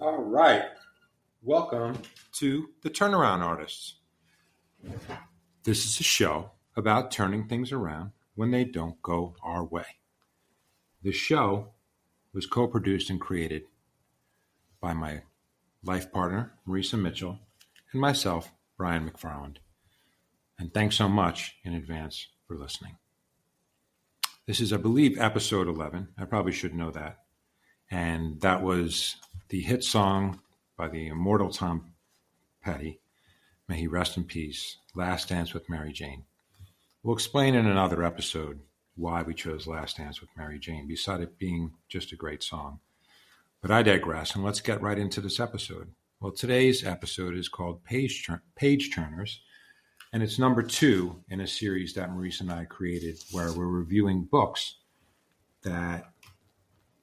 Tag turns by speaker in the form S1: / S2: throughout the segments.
S1: All right. Welcome to The Turnaround Artists. This is a show about turning things around when they don't go our way. The show was co-produced and created by my life partner, Marisa Mitchell, and myself, Brian McFarland. And thanks so much in advance for listening. This is, I believe, episode 11. I probably should know that. And that was the hit song by the immortal Tom Petty, may he rest in peace, Last Dance with Mary Jane. We'll explain in another episode why we chose Last Dance with Mary Jane, beside it being just a great song. But I digress, and let's get right into this episode. Well, today's episode is called Page Turners, and it's number 2 in a series that Marisa and I created where we're reviewing books that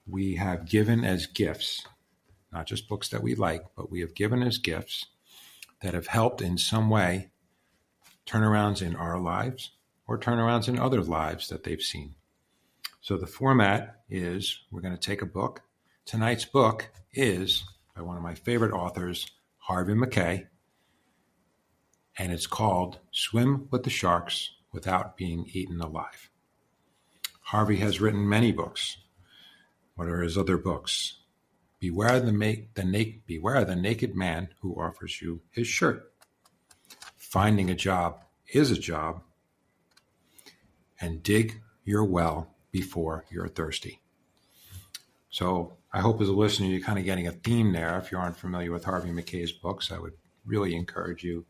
S1: we have given as gifts, not just books that we like, but we have given as gifts that have helped in some way turnarounds in our lives or turnarounds in other lives that they've seen. So the format is we're going to take a book. Tonight's book is by one of my favorite authors, Harvey Mackay, and it's called Swim with the Sharks Without Being Eaten Alive. Harvey has written many books. What are his other books? Beware the naked man who offers you his shirt. Finding a job is a job. And dig your well before you're thirsty. So I hope as a listener you're kind of getting a theme there. If you aren't familiar with Harvey Mackay's books, I would really encourage you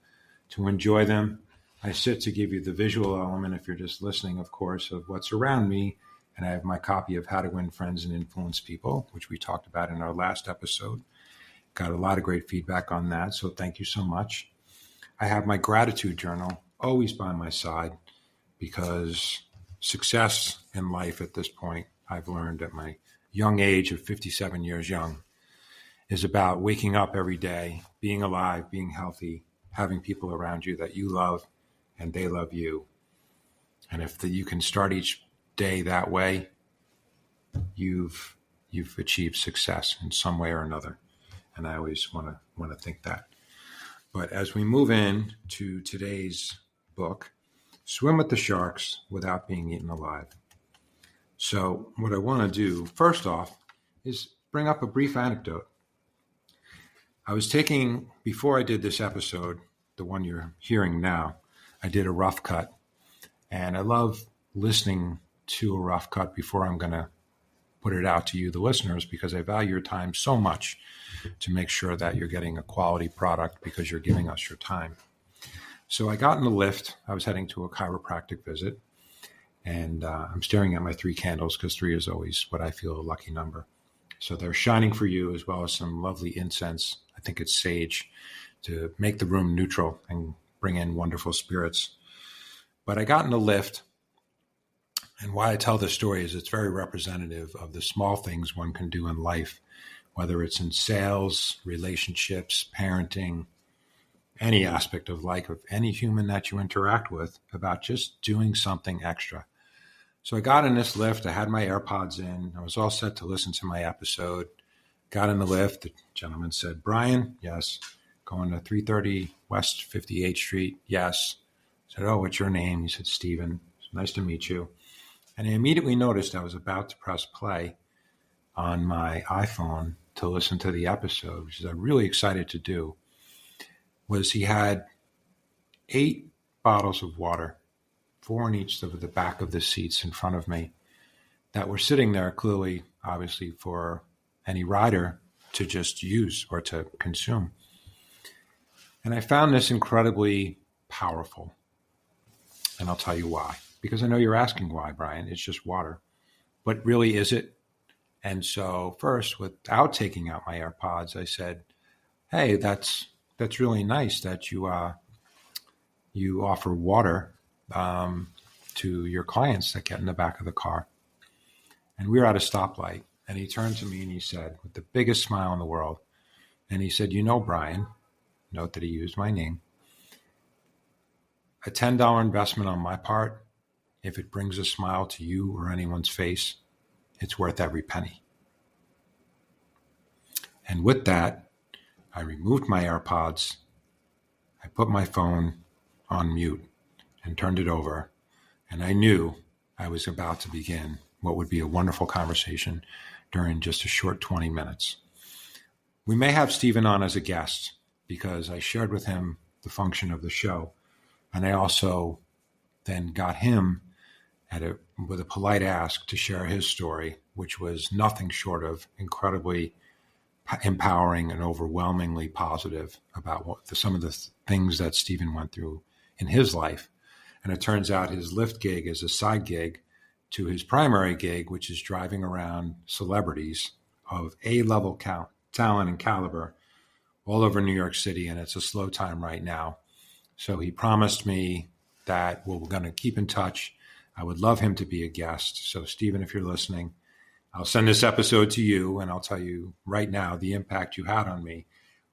S1: to enjoy them. I sit to give you the visual element, if you're just listening, of course, of what's around me. And I have my copy of How to Win Friends and Influence People, which we talked about in our last episode. Got a lot of great feedback on that, so thank you so much. I have my gratitude journal always by my side because success in life at this point, I've learned at my young age of 57 years young, is about waking up every day, being alive, being healthy, having people around you that you love and they love you. And if you can start each day that way, you've achieved success in some way or another. And I always want to think that. But as we move in to today's book, Swim with the Sharks Without Being Eaten Alive. So what I want to do first off is bring up a brief anecdote. I was before I did this episode, the one you're hearing now, I did a rough cut. And I love listening to a rough cut before I'm going to put it out to you, the listeners, because I value your time so much to make sure that you're getting a quality product because you're giving us your time. So I got in the lift. I was heading to a chiropractic visit, and I'm staring at my 3 candles because 3 is always what I feel a lucky number. So they're shining for you, as well as some lovely incense. I think it's sage, to make the room neutral and bring in wonderful spirits. But I got in the lift. And why I tell this story is it's very representative of the small things one can do in life, whether it's in sales, relationships, parenting, any aspect of life of any human that you interact with, about just doing something extra. So I got in this lift. I had my AirPods in. I was all set to listen to my episode. Got in the lift. The gentleman said, "Brian?" "Yes." "Going to 330 West 58th Street?" "Yes." I said, "Oh, what's your name?" He said, "Steven." "Nice to meet you." And I immediately noticed I was about to press play on my iPhone to listen to the episode, which I'm really excited to do, was he had 8 bottles of water, 4 in each of the back of the seats in front of me, that were sitting there clearly, obviously, for any rider to just use or to consume. And I found this incredibly powerful. And I'll tell you why. Because I know you're asking why, Brian. It's just water. But really, is it? And so first, without taking out my AirPods, I said, "Hey, that's really nice that you offer water to your clients that get in the back of the car." And we were at a stoplight. And he turned to me and he said, with the biggest smile in the world, and he said, Brian," note that he used my name, "a $10 investment on my part, if it brings a smile to you or anyone's face, it's worth every penny." And with that, I removed my AirPods. I put my phone on mute and turned it over. And I knew I was about to begin what would be a wonderful conversation during just a short 20 minutes. We may have Stephen on as a guest because I shared with him the function of the show. And I also then got him with a polite ask to share his story, which was nothing short of incredibly empowering and overwhelmingly positive about some of the things that Stephen went through in his life. And it turns out his Lyft gig is a side gig to his primary gig, which is driving around celebrities of A-level talent and caliber all over New York City. And it's a slow time right now. So he promised me that we're going to keep in touch. I would love him to be a guest. So Stephen, if you're listening, I'll send this episode to you, and I'll tell you right now the impact you had on me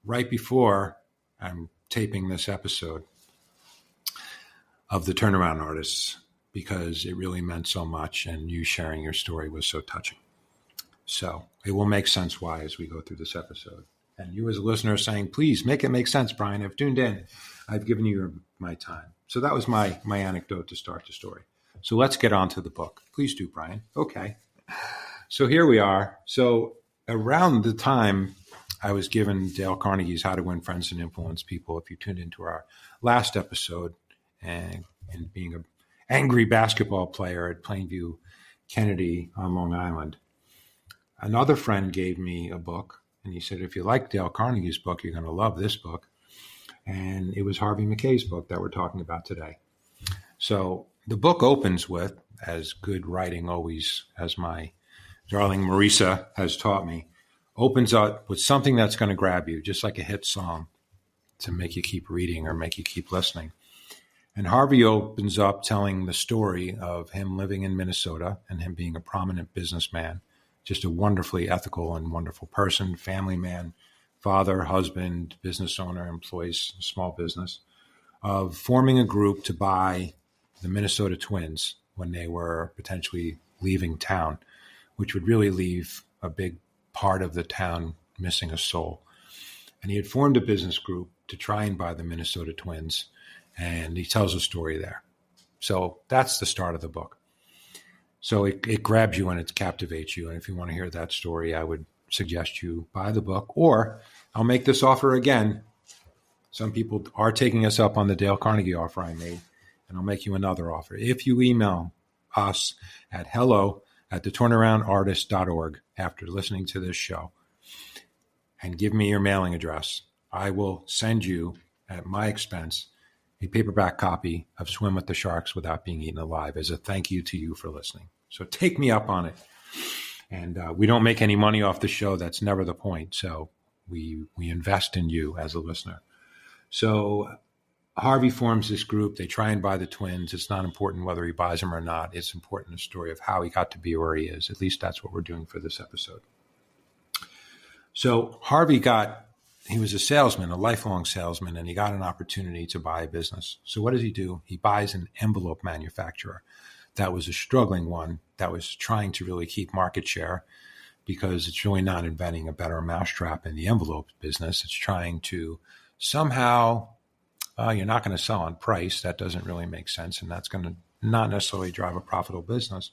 S1: right before I'm taping this episode of The Turnaround Artists, because it really meant so much, and you sharing your story was so touching. So it will make sense why as we go through this episode. And you as a listener saying, please make it make sense, Brian. I've tuned in. I've given you my time. So that was my anecdote to start the story. So let's get on to the book. Please do, Brian. Okay. So here we are. So around the time I was given Dale Carnegie's How to Win Friends and Influence People, if you tuned into our last episode, and being an angry basketball player at Plainview Kennedy on Long Island, another friend gave me a book, and he said, if you like Dale Carnegie's book, you're going to love this book. And it was Harvey Mackay's book that we're talking about today. So the book opens with, as good writing always, as my darling Marisa has taught me, opens up with something that's going to grab you, just like a hit song, to make you keep reading or make you keep listening. And Harvey opens up telling the story of him living in Minnesota and him being a prominent businessman, just a wonderfully ethical and wonderful person, family man, father, husband, business owner, employs a small business, of forming a group to buy the Minnesota Twins when they were potentially leaving town, which would really leave a big part of the town missing a soul. And he had formed a business group to try and buy the Minnesota Twins, and he tells a story there. So that's the start of the book. So it grabs you and it captivates you. And if you want to hear that story, I would suggest you buy the book, or I'll make this offer again. Some people are taking us up on the Dale Carnegie offer I made, and I'll make you another offer. If you email us at hello@theturnaroundartist.org after listening to this show and give me your mailing address, I will send you, at my expense, a paperback copy of Swim with the Sharks Without Being Eaten Alive as a thank you to you for listening. So take me up on it. And we don't make any money off the show. That's never the point. So we invest in you as a listener. So Harvey forms this group. They try and buy the Twins. It's not important whether he buys them or not. It's important the story of how he got to be where he is. At least that's what we're doing for this episode. So Harvey he was a salesman, a lifelong salesman, and he got an opportunity to buy a business. So what does he do? He buys an envelope manufacturer that was a struggling one that was trying to really keep market share, because it's really not inventing a better mousetrap in the envelope business. It's trying to somehow, you're not going to sell on price. That doesn't really make sense, and that's going to not necessarily drive a profitable business.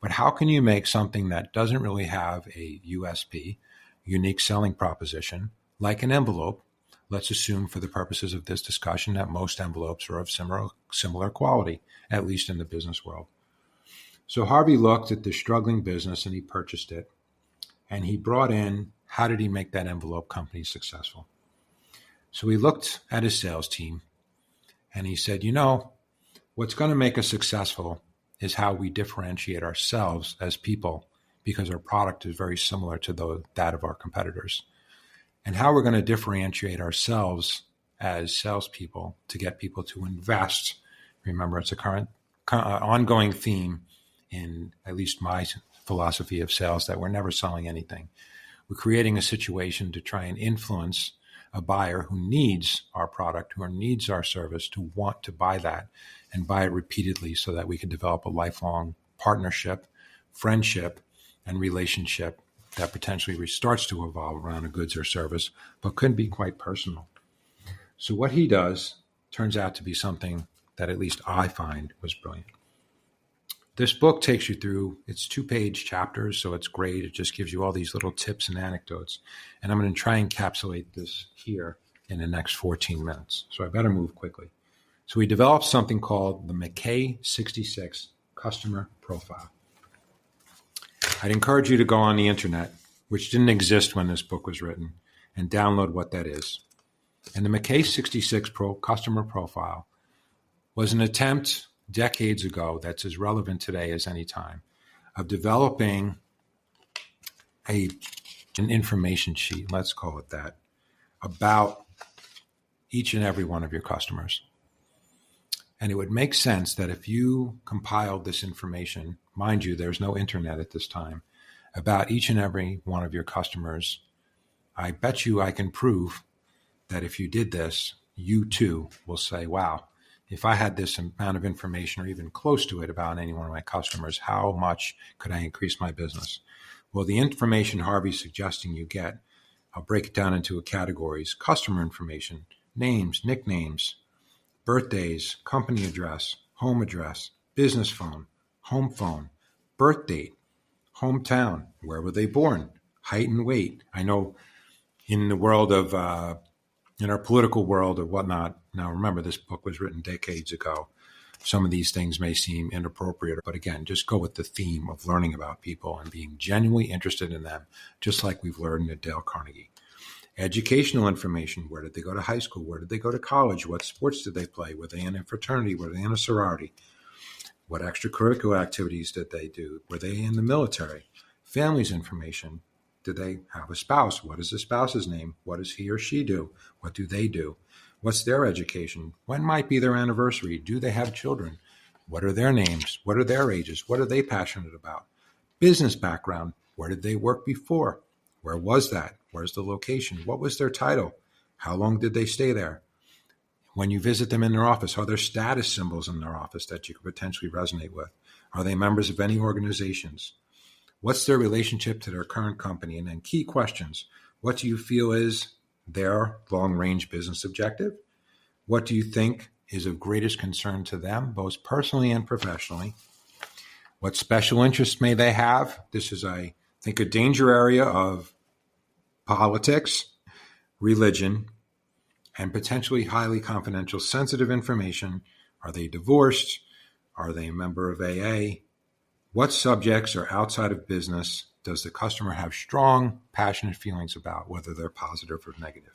S1: But how can you make something that doesn't really have a USP, unique selling proposition, like an envelope? Let's assume for the purposes of this discussion that most envelopes are of similar quality, at least in the business world. So Harvey looked at the struggling business and he purchased it. And he brought in, how did he make that envelope company successful? So he looked at his sales team and he said, what's going to make us successful is how we differentiate ourselves as people, because our product is very similar to that of our competitors. And how we're going to differentiate ourselves as salespeople to get people to invest. Remember, it's a current ongoing theme in at least my philosophy of sales, that we're never selling anything. We're creating a situation to try and influence a buyer who needs our product, who needs our service, to want to buy that and buy it repeatedly, so that we can develop a lifelong partnership, friendship, and relationship that potentially starts to evolve around a goods or service, but can be quite personal. So what he does turns out to be something that at least I find was brilliant. This book takes you through, it's 2-page chapters, so it's great. It just gives you all these little tips and anecdotes. And I'm going to try and encapsulate this here in the next 14 minutes. So I better move quickly. So we developed something called the Mackay 66 customer profile. I'd encourage you to go on the internet, which didn't exist when this book was written, and download what that is. And the Mackay 66 customer profile was an attempt decades ago that's as relevant today as any time of developing an information sheet, let's call it that, about each and every one of your customers. And it would make sense that if you compiled this information, mind you, there's no internet at this time, about each and every one of your customers, I bet you I can prove that if you did this, you too will say, wow, if I had this amount of information or even close to it about any one of my customers, how much could I increase my business? Well, the information Harvey's suggesting you get, I'll break it down into categories: customer information, names, nicknames, birthdays, company address, business phone, home phone, birth date, hometown, where were they born, height and weight. I know in the world of, in our political world or whatnot, now remember this book was written decades ago. Some of these things may seem inappropriate, but again, just go with the theme of learning about people and being genuinely interested in them, just like we've learned at Dale Carnegie. Educational information: where did they go to high school? Where did they go to college? What sports did they play? Were they in a fraternity? Were they in a sorority? What extracurricular activities did they do? Were they in the military? Family's information: did they have a spouse? What is the spouse's name? What does he or she do? What do they do? What's their education? When might be their anniversary? Do they have children? What are their names? What are their ages? What are they passionate about? Business background: where did they work before? Where was that? Where's the location? What was their title? How long did they stay there? When you visit them in their office, are there status symbols in their office that you could potentially resonate with? Are they members of any organizations? What's their relationship to their current company? And then key questions: what do you feel is their long-range business objective? What do you think is of greatest concern to them, both personally and professionally? What special interests may they have? This is, I think, a danger area of politics, religion, and potentially highly confidential, sensitive information. Are they divorced? Are they a member of AA? What subjects are outside of business does the customer have strong, passionate feelings about, whether they're positive or negative?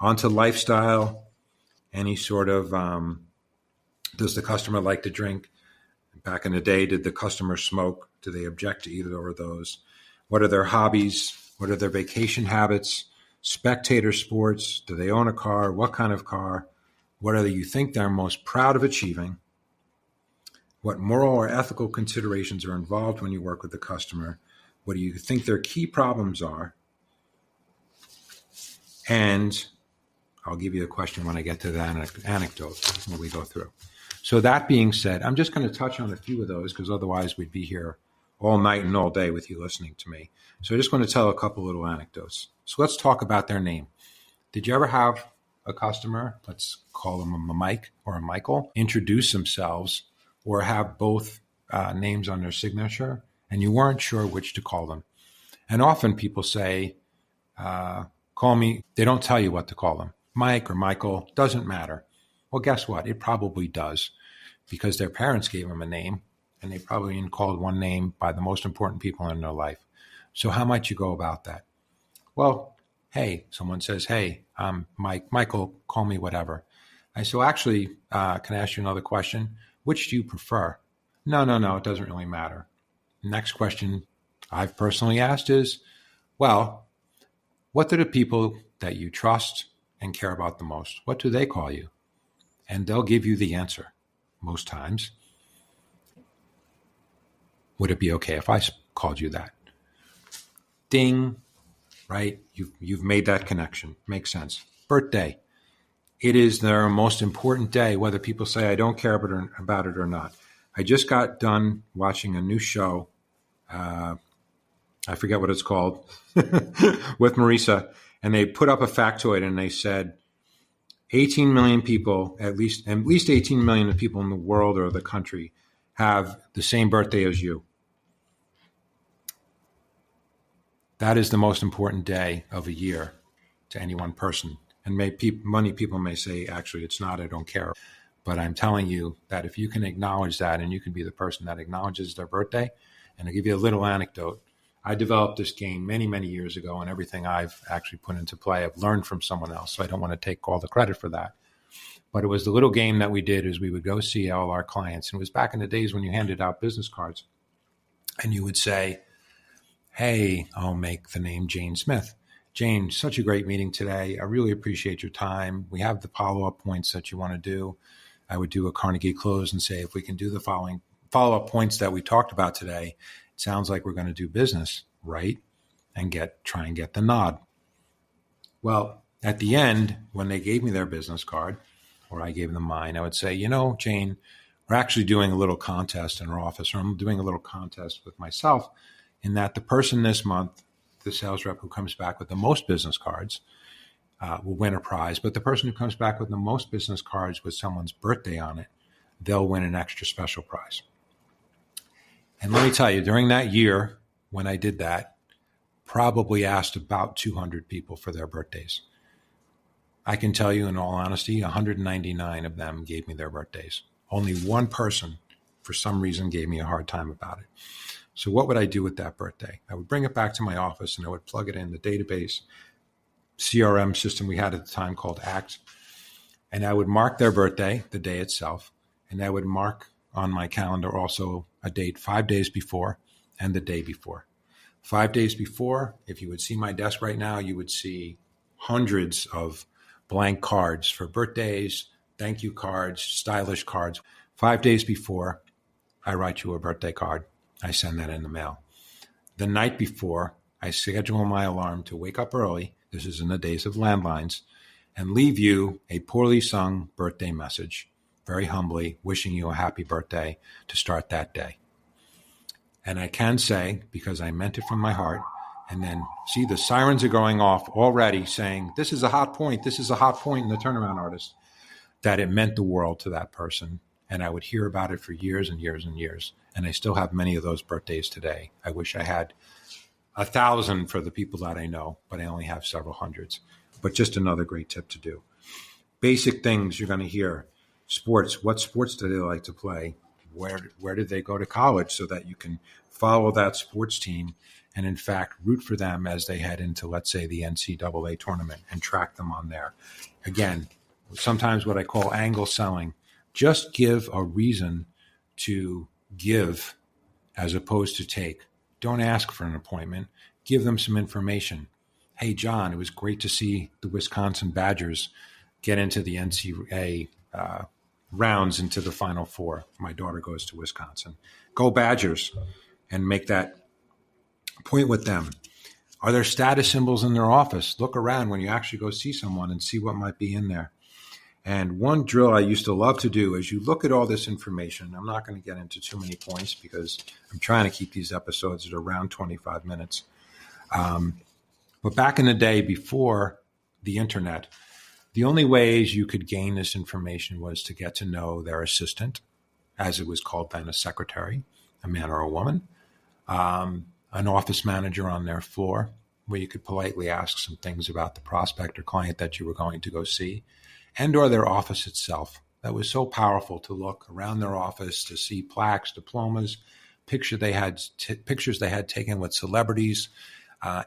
S1: On to lifestyle, any sort of, does the customer like to drink? Back in the day, did the customer smoke? Do they object to either of those? What are their hobbies? What are their vacation habits? Spectator sports? Do they own a car? What kind of car? What do you think they're most proud of achieving? What moral or ethical considerations are involved when you work with the customer? What do you think their key problems are? And I'll give you a question when I get to that anecdote when we go through. So that being said, I'm just going to touch on a few of those because otherwise we'd be here all night and all day with you listening to me. So I just want to tell a couple little anecdotes. So let's talk about their name. Did you ever have a customer, let's call them a Mike or a Michael, introduce themselves or have both names on their signature and you weren't sure which to call them? And often people say, call me, they don't tell you what to call them. Mike or Michael, doesn't matter. Well, guess what? It probably does because their parents gave them a name and they probably called one name by the most important people in their life. So how might you go about that? Well, hey, someone says, hey, I'm Mike. Michael, call me whatever. I say, well, actually, can I ask you another question? Which do you prefer? No, it doesn't really matter. Next question I've personally asked is, well, what are the people that you trust and care about the most? What do they call you? And they'll give you the answer most times. Would it be okay if I called you that? Ding, right? You've made that connection. Makes sense. Birthday. It is their most important day, whether people say I don't care about it or not. I just got done watching a new show I forget what it's called, with Marisa, and they put up a factoid and they said 18 million people, at least 18 million people in the world or the country have the same birthday as you. That is the most important day of a year to any one person. And many people may say, actually, it's not, I don't care. But I'm telling you that if you can acknowledge that and you can be the person that acknowledges their birthday, and I'll give you a little anecdote. I developed this game many, many years ago, and everything I've actually put into play, I've learned from someone else. So I don't want to take all the credit for that. But it was the little game that we did is we would go see all our clients. And it was back in the days when you handed out business cards and you would say, hey, I'll make the name Jane Smith. Jane, such a great meeting today. I really appreciate your time. We have the follow-up points that you want to do. I would do a Carnegie close and say, if we can do the following follow-up points that we talked about today, it sounds like we're going to do business, right? And try and get the nod. Well, at the end, when they gave me their business card, or I gave them mine, I would say, Jane, we're actually doing a little contest in our office, or I'm doing a little contest with myself, in that the person this month, the sales rep who comes back with the most business cards, will win a prize. But the person who comes back with the most business cards with someone's birthday on it, they'll win an extra special prize. And let me tell you, during that year, when I did that, probably asked about 200 people for their birthdays. I can tell you in all honesty, 199 of them gave me their birthdays. Only one person, for some reason, gave me a hard time about it. So what would I do with that birthday? I would bring it back to my office and I would plug it in the database CRM system we had at the time called ACT. And I would mark their birthday, the day itself. And I would mark on my calendar also a date 5 days before and the day before. 5 days before, if you would see my desk right now, you would see hundreds of blank cards for birthdays, thank you cards, stylish cards. 5 days before, I write you a birthday card. I send that in the mail. The night before, I schedule my alarm to wake up early. This is in the days of landlines, and leave you a poorly sung birthday message, very humbly wishing you a happy birthday to start that day. And I can say, because I meant it from my heart, and then see the sirens are going off already saying, this is a hot point, this is a hot point in the turnaround artist, that it meant the world to that person. And I would hear about it for years and years and years. And I still have many of those birthdays today. I wish I had 1,000 for the people that I know, but I only have several hundreds. But just another great tip to do. Basic things you're going to hear. Sports. What sports do they like to play? Where did they go to college, so that you can follow that sports team and, in fact, root for them as they head into, let's say, the NCAA tournament and track them on there. Again, sometimes what I call angle selling. Just give a reason to give as opposed to take. Don't ask for an appointment. Give them some information. Hey, John, it was great to see the Wisconsin Badgers get into the NCAA rounds into the Final Four. My daughter goes to Wisconsin. Go Badgers, and make that point with them. Are there status symbols in their office? Look around when you actually go see someone and see what might be in there. And one drill I used to love to do is you look at all this information. I'm not going to get into too many points because I'm trying to keep these episodes at around 25 minutes. But back in the day before the internet, the only ways you could gain this information was to get to know their assistant, as it was called then, a secretary, a man or a woman, an office manager on their floor, where you could politely ask some things about the prospect or client that you were going to go see, and or their office itself. That was so powerful to look around their office, to see plaques, diplomas, pictures they had taken with celebrities,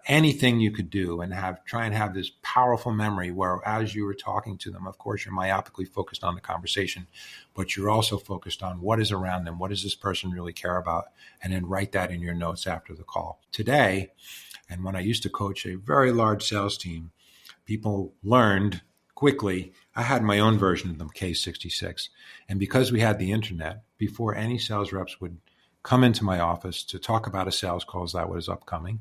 S1: anything you could do, and try and have this powerful memory where, as you were talking to them, of course, you're myopically focused on the conversation, but you're also focused on what is around them. What does this person really care about? And then write that in your notes after the call. Today, and when I used to coach a very large sales team, people learned quickly. I had my own version of the K66. And because we had the internet, before any sales reps would come into my office to talk about a sales call that was upcoming,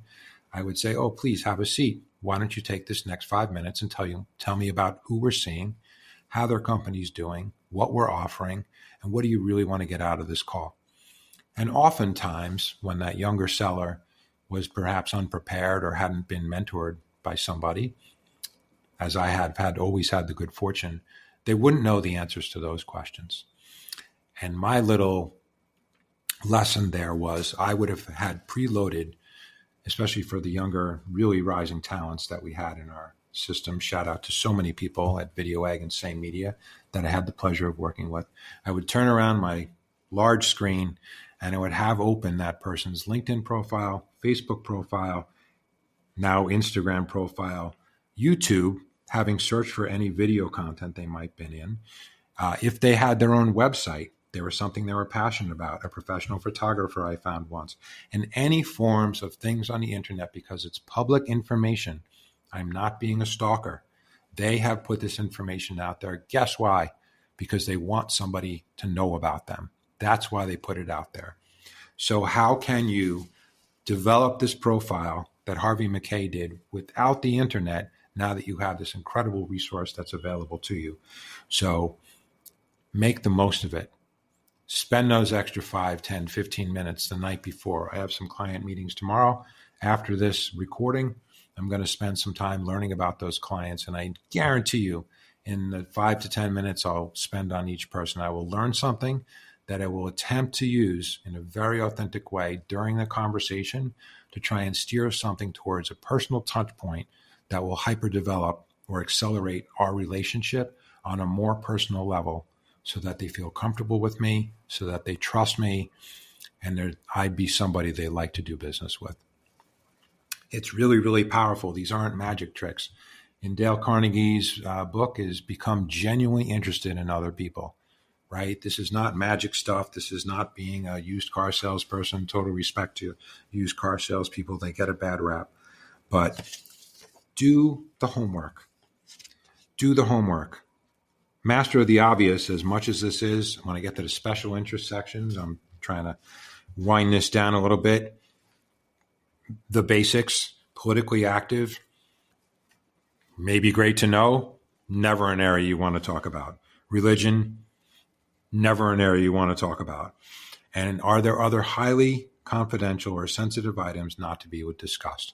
S1: I would say, oh, please have a seat. Why don't you take this next 5 minutes and tell me about who we're seeing, how their company's doing, what we're offering, and what do you really want to get out of this call? And oftentimes, when that younger seller was perhaps unprepared or hadn't been mentored by somebody, as I have always had the good fortune, they wouldn't know the answers to those questions. And my little lesson there was I would have had preloaded, especially for the younger, really rising talents that we had in our system. Shout out to so many people at Video Egg and Same Media that I had the pleasure of working with. I would turn around my large screen and I would have open that person's LinkedIn profile, Facebook profile, now Instagram profile, YouTube, having searched for any video content they might have been in. If they had their own website, there was something they were passionate about, a professional photographer I found once, and any forms of things on the internet, because it's public information. I'm not being a stalker. They have put this information out there. Guess why? Because they want somebody to know about them. That's why they put it out there. So how can you develop this profile that Harvey Mackay did without the internet now that you have this incredible resource that's available to you? So make the most of it. Spend those extra 5, 10, 15 minutes the night before. I have some client meetings tomorrow. After this recording, I'm going to spend some time learning about those clients. And I guarantee you, in the 5 to 10 minutes I'll spend on each person, I will learn something that I will attempt to use in a very authentic way during the conversation to try and steer something towards a personal touch point that will hyper-develop or accelerate our relationship on a more personal level, so that they feel comfortable with me, so that they trust me, and I'd be somebody they like to do business with. It's really, really powerful. These aren't magic tricks. In Dale Carnegie's book is Become Genuinely Interested in Other People, right? This is not magic stuff. This is not being a used car salesperson. Total respect to used car salespeople. They get a bad rap. But do the homework. Do the homework. Master of the obvious, as much as this is, when I get to the special interest sections, I'm trying to wind this down a little bit. The basics, politically active, may be great to know, never an area you want to talk about. Religion, never an area you want to talk about. And are there other highly confidential or sensitive items not to be discussed?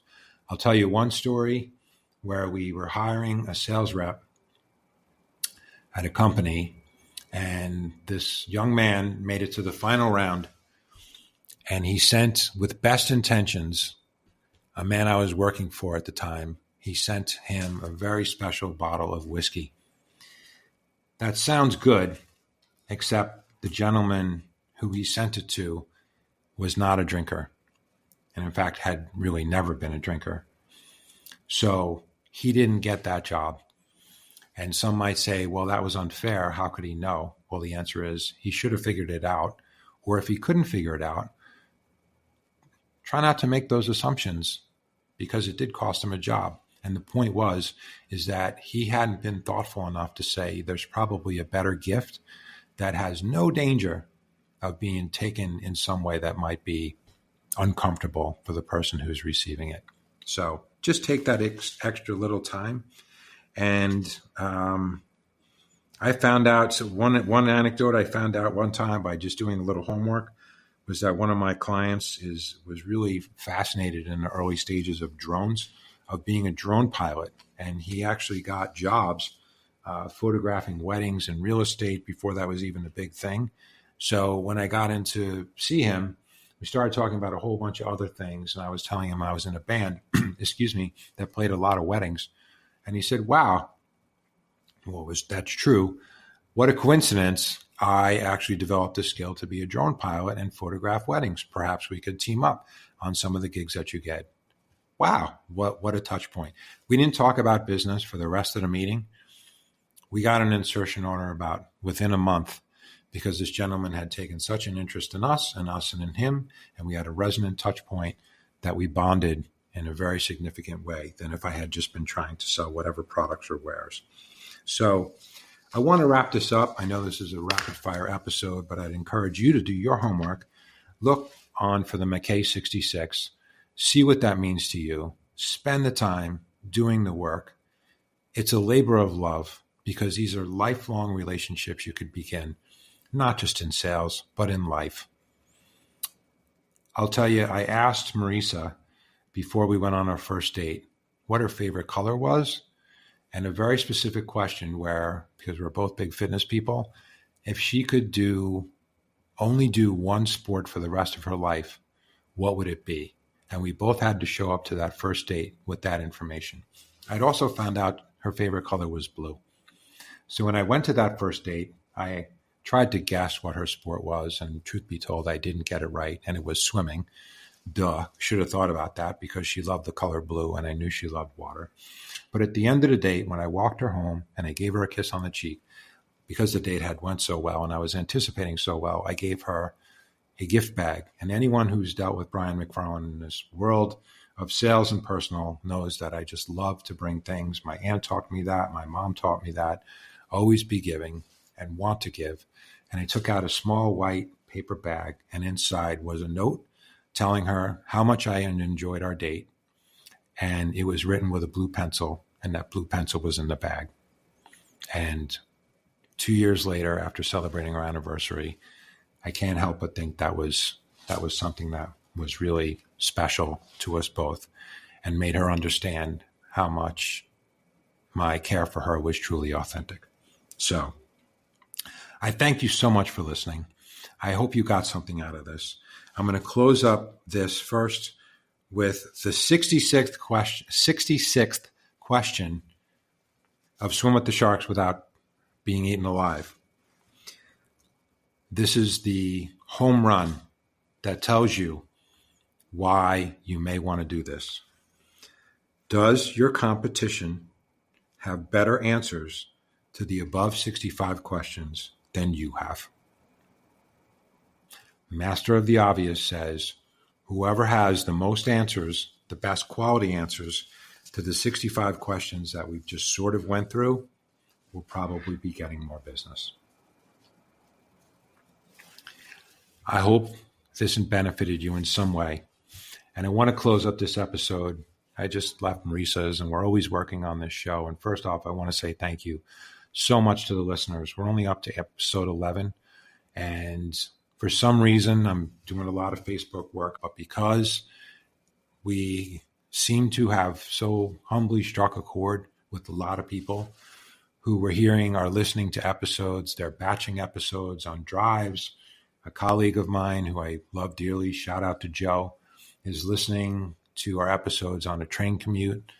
S1: I'll tell you one story where we were hiring a sales rep at a company, and this young man made it to the final round, and he sent, with best intentions, a man I was working for at the time, he sent him a very special bottle of whiskey. That sounds good, except the gentleman who he sent it to was not a drinker, and in fact had really never been a drinker. So he didn't get that job. And some might say, well, that was unfair. How could he know? Well, the answer is he should have figured it out. Or if he couldn't figure it out, try not to make those assumptions, because it did cost him a job. And the point is that he hadn't been thoughtful enough to say there's probably a better gift that has no danger of being taken in some way that might be uncomfortable for the person who's receiving it. So just take that extra little time. And I found out, so one anecdote I found out one time by just doing a little homework was that one of my clients was really fascinated in the early stages of drones, of being a drone pilot. And he actually got jobs photographing weddings and real estate before that was even a big thing. So when I got in to see him, we started talking about a whole bunch of other things. And I was telling him I was in a band, that played a lot of weddings. And he said, wow, that's true. What a coincidence. I actually developed a skill to be a drone pilot and photograph weddings. Perhaps we could team up on some of the gigs that you get. Wow, what a touch point. We didn't talk about business for the rest of the meeting. We got an insertion order about within a month, because this gentleman had taken such an interest in us and in him, and we had a resonant touch point that we bonded in a very significant way than if I had just been trying to sell whatever products or wares. So I want to wrap this up. I know this is a rapid fire episode, but I'd encourage you to do your homework. Look on for the Mackay 66. See what that means to you. Spend the time doing the work. It's a labor of love, because these are lifelong relationships you could begin, not just in sales, but in life. I'll tell you, I asked Marisa before we went on our first date what her favorite color was, and a very specific question where, because we're both big fitness people, if she could only do one sport for the rest of her life, what would it be? And we both had to show up to that first date with that information. I'd also found out her favorite color was blue. So when I went to that first date, I tried to guess what her sport was, and truth be told, I didn't get it right, and it was swimming. Duh, should have thought about that because she loved the color blue, and I knew she loved water. But at the end of the date, when I walked her home and I gave her a kiss on the cheek, because the date had went so well and I was anticipating so well, I gave her a gift bag. And anyone who's dealt with Brian McFarland in this world of sales and personal knows that I just love to bring things. My aunt taught me that. My mom taught me that. Always be giving and want to give. And I took out a small white paper bag, and inside was a note telling her how much I had enjoyed our date. And it was written with a blue pencil, and that blue pencil was in the bag. And 2 years later, after celebrating our anniversary, I can't help but think that was something that was really special to us both and made her understand how much my care for her was truly authentic. So I thank you so much for listening. I hope you got something out of this. I'm going to close up this first with the 66th question of Swim with the Sharks Without Being Eaten Alive. This is the home run that tells you why you may want to do this. Does your competition have better answers to the above 65 questions than you have? Master of the Obvious says, whoever has the most answers, the best quality answers to the 65 questions that we've just sort of went through, will probably be getting more business. I hope this benefited you in some way. And I want to close up this episode. I just left Marisa's, and we're always working on this show. And first off, I want to say thank you so much to the listeners. We're only up to episode 11. And for some reason, I'm doing a lot of Facebook work, but because we seem to have so humbly struck a chord with a lot of people who were hearing or listening to episodes, they're batching episodes on drives. A colleague of mine who I love dearly, shout out to Joe, is listening to our episodes on a train commute,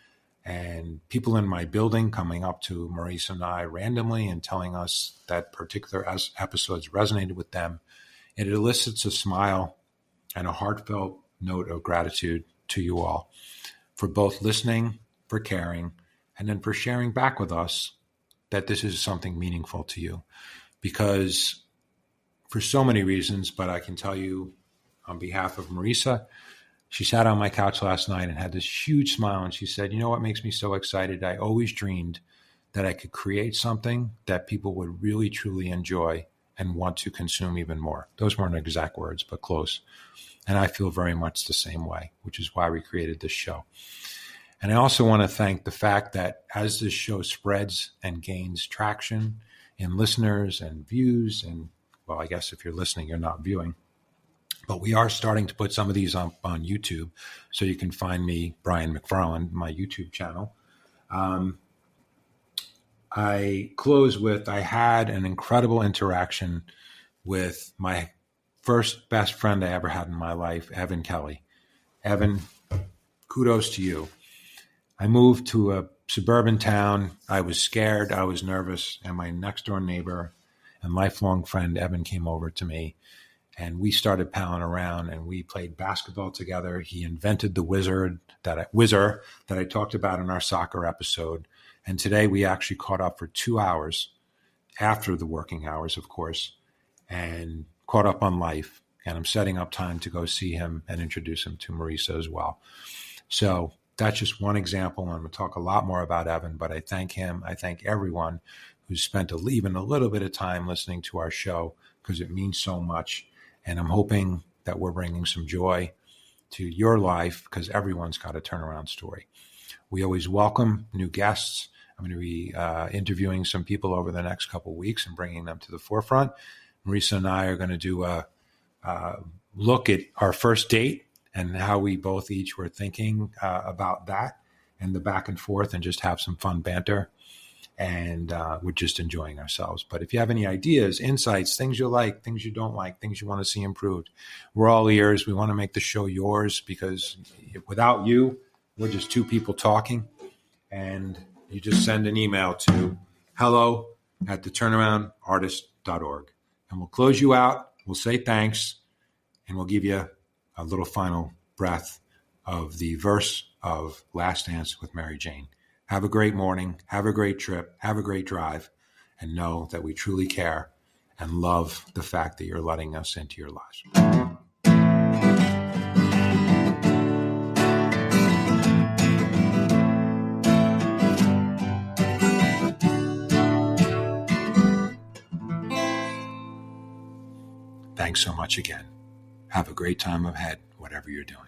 S1: and people in my building coming up to Marisa and I randomly and telling us that particular episodes resonated with them. It elicits a smile and a heartfelt note of gratitude to you all for both listening, for caring, and then for sharing back with us that this is something meaningful to you. Because for so many reasons, but I can tell you on behalf of Marisa, she sat on my couch last night and had this huge smile, and she said, you know what makes me so excited? I always dreamed that I could create something that people would really, truly enjoy and want to consume even more. Those weren't exact words, but close. And I feel very much the same way, which is why we created this show. And I also want to thank the fact that as this show spreads and gains traction in listeners and views, and well, I guess if you're listening, you're not viewing, but we are starting to put some of these on YouTube. So you can find me, Brian McFarland, my YouTube channel. I close with, I had an incredible interaction with my first best friend I ever had in my life, Evan Kelly. Evan, kudos to you. I moved to a suburban town. I was scared. I was nervous. And my next door neighbor and lifelong friend, Evan, came over to me, and we started palling around, and we played basketball together. He invented the whizzer that I talked about in our soccer episode. And today we actually caught up for 2 hours after the working hours, of course, and caught up on life. And I'm setting up time to go see him and introduce him to Marisa as well. So that's just one example. I'm going to talk a lot more about Evan, but I thank him. I thank everyone who's spent even a little bit of time listening to our show, because it means so much. And I'm hoping that we're bringing some joy to your life, because everyone's got a turnaround story. We always welcome new guests. I'm going to be interviewing some people over the next couple of weeks and bringing them to the forefront. Marisa and I are going to do a look at our first date and how we both each were thinking about that and the back and forth, and just have some fun banter. And we're just enjoying ourselves. But if you have any ideas, insights, things you like, things you don't like, things you want to see improved, we're all ears. We want to make the show yours, because without you, we're just two people talking. And you just send an email to hello@theturnaroundartist.org. And we'll close you out. We'll say thanks. And we'll give you a little final breath of the verse of Last Dance with Mary Jane. Have a great morning, have a great trip, have a great drive, and know that we truly care and love the fact that you're letting us into your lives. Thanks so much again. Have a great time ahead, whatever you're doing.